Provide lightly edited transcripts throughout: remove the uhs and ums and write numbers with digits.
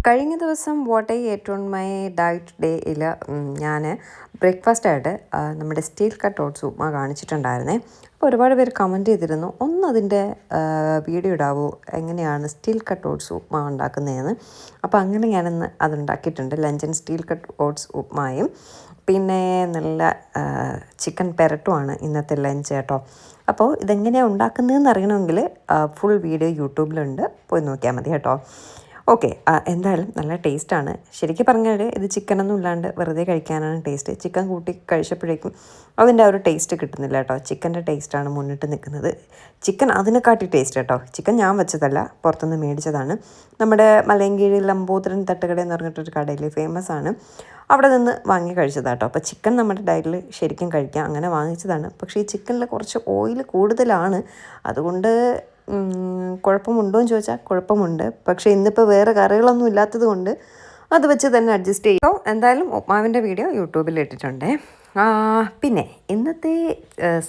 കഴിഞ്ഞ ദിവസം what I ഏറ്റ് ഓൺ മൈ ഡയറ്റ് ഡേയിൽ ഞാൻ ബ്രേക്ക്ഫാസ്റ്റായിട്ട് നമ്മുടെ സ്റ്റീൽ കട്ട് ഓട്സ് ഉപ്മാ കാണിച്ചിട്ടുണ്ടായിരുന്നേ. അപ്പോൾ ഒരുപാട് പേര് കമൻറ്റ് ചെയ്തിരുന്നു, അതിൻ്റെ വീഡിയോ ഇടാവോ, എങ്ങനെയാണ് സ്റ്റീൽ കട്ട് ഓട്സ് ഉപ്മാ ഉണ്ടാക്കുന്നതെന്ന്. അപ്പോൾ അങ്ങനെ ഞാനിന്ന് അതുണ്ടാക്കിയിട്ടുണ്ട്. ലഞ്ചൻ സ്റ്റീൽ കട്ട് ഓട്സ് ഉപ്മായും പിന്നെ നല്ല ചിക്കൻ പെരട്ടുമാണ് ഇന്നത്തെ ലഞ്ച് കേട്ടോ. അപ്പോൾ ഇതെങ്ങനെയാണ് ഉണ്ടാക്കുന്നതെന്ന് അറിയണമെങ്കിൽ ഫുൾ വീഡിയോ യൂട്യൂബിലുണ്ട്, പോയി നോക്കിയാൽ മതി കേട്ടോ. ഓക്കെ, എന്തായാലും നല്ല ടേസ്റ്റാണ്. ശരിക്കും പറഞ്ഞാൽ ഇത് ചിക്കനൊന്നും ഇല്ലാണ്ട് വെറുതെ കഴിക്കാനാണ് ടേസ്റ്റ്. ചിക്കൻ കൂട്ടി കഴിച്ചപ്പോഴേക്കും അതിൻ്റെ ആ ഒരു ടേസ്റ്റ് കിട്ടുന്നില്ല കേട്ടോ. ചിക്കൻ്റെ ടേസ്റ്റാണ് മുന്നിട്ട് നിൽക്കുന്നത്. ചിക്കൻ അതിനെക്കാട്ടി ടേസ്റ്റ് കേട്ടോ. ചിക്കൻ ഞാൻ വെച്ചതല്ല, പുറത്തുനിന്ന് മേടിച്ചതാണ്. നമ്മുടെ മലയൻകീഴ് ലംബോദരൻ തട്ടുകട എന്ന് പറഞ്ഞിട്ടൊരു കടയിൽ ഫേമസ് ആണ്, അവിടെ നിന്ന് വാങ്ങി കഴിച്ചതാണ് കേട്ടോ. അപ്പോൾ ചിക്കൻ നമ്മുടെ ഡയറ്റിൽ ശരിക്കും കഴിക്കാം, അങ്ങനെ വാങ്ങിച്ചതാണ്. പക്ഷേ ഈ ചിക്കനിൽ കുറച്ച് ഓയിൽ കൂടുതലാണ്, അതുകൊണ്ട് കുഴപ്പമുണ്ടോ എന്ന് ചോദിച്ചാൽ കുഴപ്പമുണ്ട്. പക്ഷേ ഇന്നിപ്പോൾ വേറെ കറികളൊന്നും ഇല്ലാത്തത് കൊണ്ട് അത് വെച്ച് തന്നെ അഡ്ജസ്റ്റ് ചെയ്യും. എന്തായാലും ഉപ്മാവിൻ്റെ വീഡിയോ യൂട്യൂബിൽ ഇട്ടിട്ടുണ്ട്. പിന്നെ ഇന്നത്തെ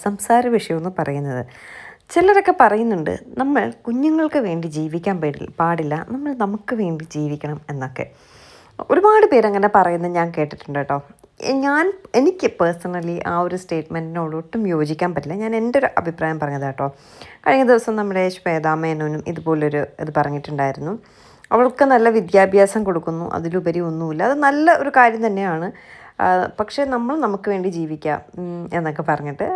സംസാര വിഷയം എന്ന് പറയുന്നത്, ചിലരൊക്കെ പറയുന്നുണ്ട് നമ്മൾ കുഞ്ഞുങ്ങൾക്ക് വേണ്ടി ജീവിക്കാൻ പാടില്ല, നമ്മൾ നമുക്ക് വേണ്ടി ജീവിക്കണം എന്നൊക്കെ. ഒരുപാട് പേരങ്ങനെ പറയുന്നത് ഞാൻ കേട്ടിട്ടുണ്ട് കേട്ടോ. എനിക്ക് പേഴ്സണലി ആ ഒരു സ്റ്റേറ്റ്മെൻറ്റിനോട് ഒട്ടും യോജിക്കാൻ പറ്റില്ല. ഞാൻ എൻ്റെ ഒരു അഭിപ്രായം പറഞ്ഞത് കേട്ടോ. കഴിഞ്ഞ ദിവസം നമ്മുടെ ശ്വേതാ മേനോനും ഇതുപോലൊരു ഇത് പറഞ്ഞിട്ടുണ്ടായിരുന്നു. അവൾക്ക് നല്ല വിദ്യാഭ്യാസം കൊടുക്കുന്നു, അതിലുപരി ഒന്നുമില്ല, അത് നല്ല ഒരു കാര്യം തന്നെയാണ്. പക്ഷേ നമ്മൾ നമുക്ക് വേണ്ടി ജീവിക്കാം എന്നൊക്കെ പറഞ്ഞിട്ട്,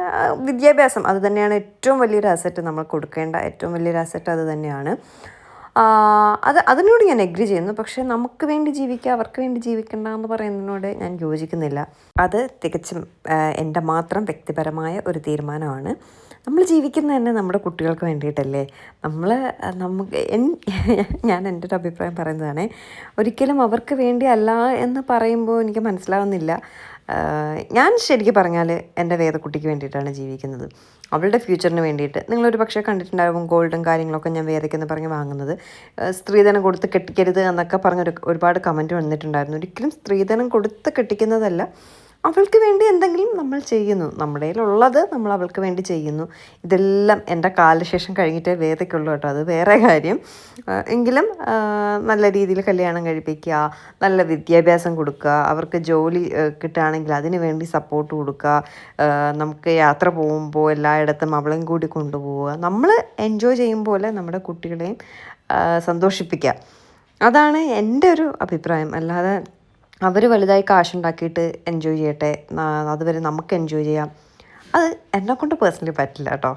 വിദ്യാഭ്യാസം അത് തന്നെയാണ് ഏറ്റവും വലിയൊരു അസറ്റ്, നമ്മൾ കൊടുക്കേണ്ട ഏറ്റവും വലിയൊരു അസറ്റ് അത് തന്നെയാണ്. അതിനോട് ഞാൻ എഗ്രി ചെയ്യുന്നു. പക്ഷേ നമുക്ക് വേണ്ടി ജീവിക്കുക, അവർക്ക് വേണ്ടി ജീവിക്കണ്ട എന്ന് പറയുന്നതിനോട് ഞാൻ യോജിക്കുന്നില്ല. അത് തികച്ചും എൻ്റെ മാത്രം വ്യക്തിപരമായ ഒരു തീരുമാനമാണ്. നമ്മൾ ജീവിക്കുന്നത് തന്നെ നമ്മുടെ കുട്ടികൾക്ക് വേണ്ടിയിട്ടല്ലേ. ഞാൻ എൻ്റെ ഒരു അഭിപ്രായം പറയുന്നതാണ്. ഒരിക്കലും അവർക്ക് വേണ്ടി അല്ല എന്ന് പറയുമ്പോൾ എനിക്ക് മനസ്സിലാവുന്നില്ല. ഞാൻ ശരിക്കും പറഞ്ഞാൽ എൻ്റെ വേദക്കുട്ടിക്ക് വേണ്ടിയിട്ടാണ് ജീവിക്കുന്നത്, അവളുടെ ഫ്യൂച്ചറിന് വേണ്ടിയിട്ട്. നിങ്ങളൊരു പക്ഷേ കണ്ടിട്ടുണ്ടാകും, ഗോൾഡും കാര്യങ്ങളൊക്കെ ഞാൻ വേദയ്ക്കെന്ന് പറഞ്ഞ് വാങ്ങുന്നത്. സ്ത്രീധനം കൊടുത്ത് കെട്ടിക്കരുത് എന്നൊക്കെ പറഞ്ഞ് ഒരുപാട് കമൻറ്റ് വന്നിട്ടുണ്ടായിരുന്നു. ഒരിക്കലും സ്ത്രീധനം കൊടുത്ത് കെട്ടിക്കുന്നതല്ല, അവൾക്ക് വേണ്ടി എന്തെങ്കിലും നമ്മൾ ചെയ്യുന്നു, നമ്മുടെ കയ്യിലുള്ളത് നമ്മൾ അവൾക്ക് വേണ്ടി ചെയ്യുന്നു. ഇതെല്ലാം എൻ്റെ കാലശേഷം കഴിഞ്ഞിട്ടേ വേദയ്ക്കുള്ളൂ കേട്ടോ, അത് വേറെ കാര്യം. എങ്കിലും നല്ല രീതിയിൽ കല്യാണം കഴിപ്പിക്കുക, നല്ല വിദ്യാഭ്യാസം കൊടുക്കുക, അവർക്ക് ജോലി കിട്ടുകയാണെങ്കിൽ അതിന് വേണ്ടി സപ്പോർട്ട് കൊടുക്കുക, നമുക്ക് യാത്ര പോകുമ്പോൾ എല്ലായിടത്തും അവളെയും കൂടി കൊണ്ടുപോവുക, നമ്മൾ എൻജോയ് ചെയ്യും പോലെ നമ്മുടെ കുട്ടികളെയും സന്തോഷിപ്പിക്കുക. അതാണ് എൻ്റെ ഒരു അഭിപ്രായം. അല്ലാതെ അവർ വലുതായി കാശുണ്ടാക്കിയിട്ട് എൻജോയ് ചെയ്യട്ടെ, അതുവരെ നമുക്ക് എൻജോയ് ചെയ്യാം, അത് എന്നെക്കൊണ്ട് പേഴ്സണലി പറ്റില്ല കേട്ടോ.